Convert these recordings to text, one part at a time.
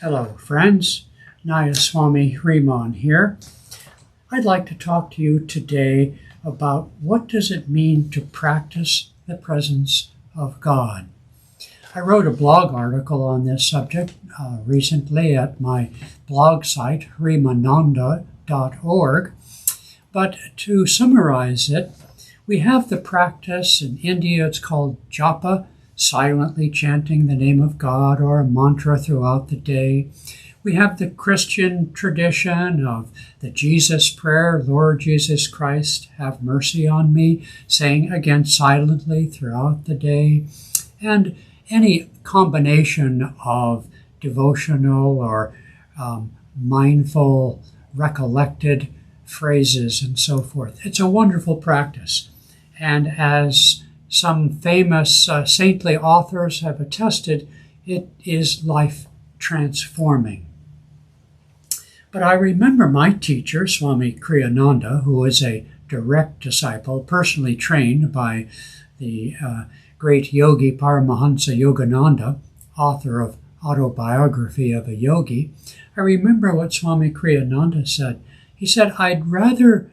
Hello, friends. Nayaswami Hriman here. I'd like to talk to you today about what does it mean to practice the presence of God. I wrote a blog article on this subject recently at my blog site, hrimananda.org. But to summarize it, we have the practice in India, it's called japa, silently chanting the name of God or a mantra throughout the day. We have the Christian tradition of the Jesus prayer, Lord Jesus Christ, have mercy on me, saying again silently throughout the day. And any combination of devotional or mindful, recollected phrases and so forth. It's a wonderful practice. And as some famous saintly authors have attested, it is life transforming. But I remember my teacher, Swami Kriyananda, who was a direct disciple, personally trained by the great Yogi Paramahansa Yogananda, author of Autobiography of a Yogi. I remember what Swami Kriyananda said. He said, I'd rather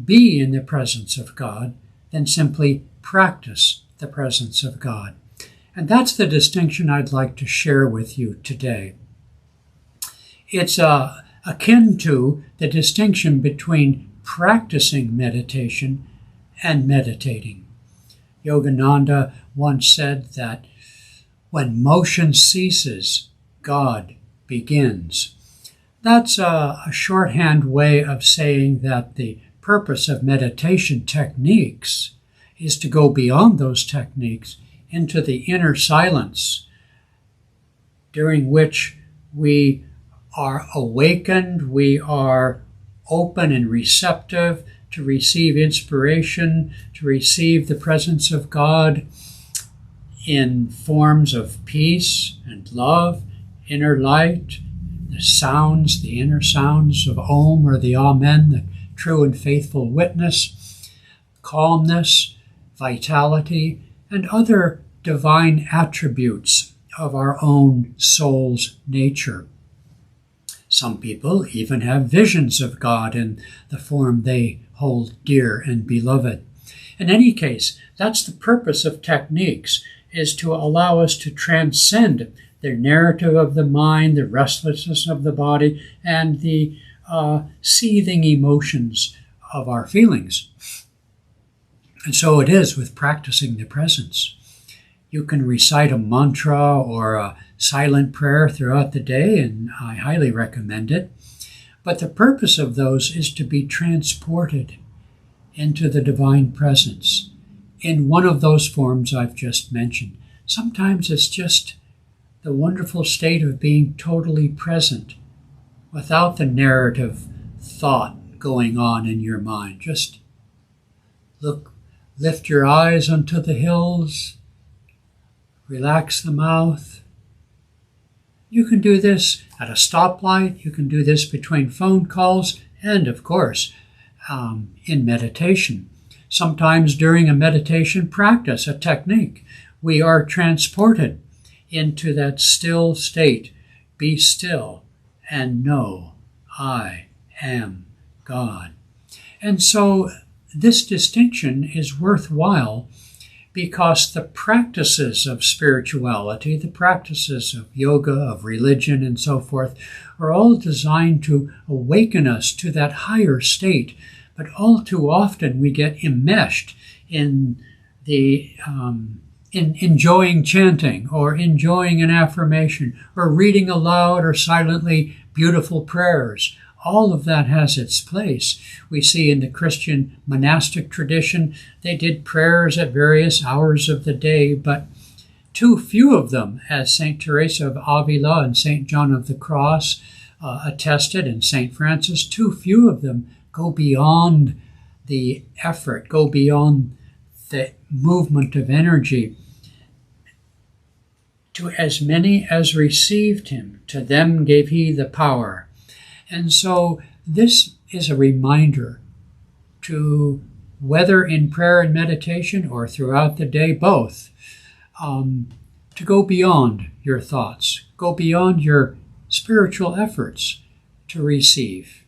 be in the presence of God than simply practice the presence of God. And that's the distinction I'd like to share with you today. It's akin to the distinction between practicing meditation and meditating. Yogananda once said that when motion ceases, God begins. That's a shorthand way of saying that the purpose of meditation techniques is to go beyond those techniques into the inner silence, during which we are awakened, we are open and receptive to receive inspiration, to receive the presence of God in forms of peace and love, inner light, the sounds, the inner sounds of Om or the Amen, the true and faithful witness, calmness, vitality, and other divine attributes of our own soul's nature. Some people even have visions of God in the form they hold dear and beloved. In any case, that's the purpose of techniques, is to allow us to transcend the narrative of the mind, the restlessness of the body, and the seething emotions of our feelings. And so it is with practicing the presence. You can recite a mantra or a silent prayer throughout the day, and I highly recommend it. But the purpose of those is to be transported into the divine presence in one of those forms I've just mentioned. Sometimes it's just the wonderful state of being totally present without the narrative thought going on in your mind. Just lift your eyes unto the hills, relax the mouth. You can do this at a stoplight, you can do this between phone calls, and of course, in meditation. Sometimes during a meditation practice, a technique, we are transported into that still state. Be still and know I am God. And so this distinction is worthwhile because the practices of spirituality, the practices of yoga, of religion, and so forth, are all designed to awaken us to that higher state. But all too often we get enmeshed in the in enjoying chanting or enjoying an affirmation or reading aloud or silently beautiful prayers. All of that has its place. We see in the Christian monastic tradition, they did prayers at various hours of the day, but too few of them, as St. Teresa of Avila and St. John of the Cross attested, and St. Francis, too few of them go beyond the effort, go beyond the movement of energy. To as many as received him, to them gave he the power. And so this is a reminder to, whether in prayer and meditation or throughout the day, both, to go beyond your thoughts, go beyond your spiritual efforts to receive.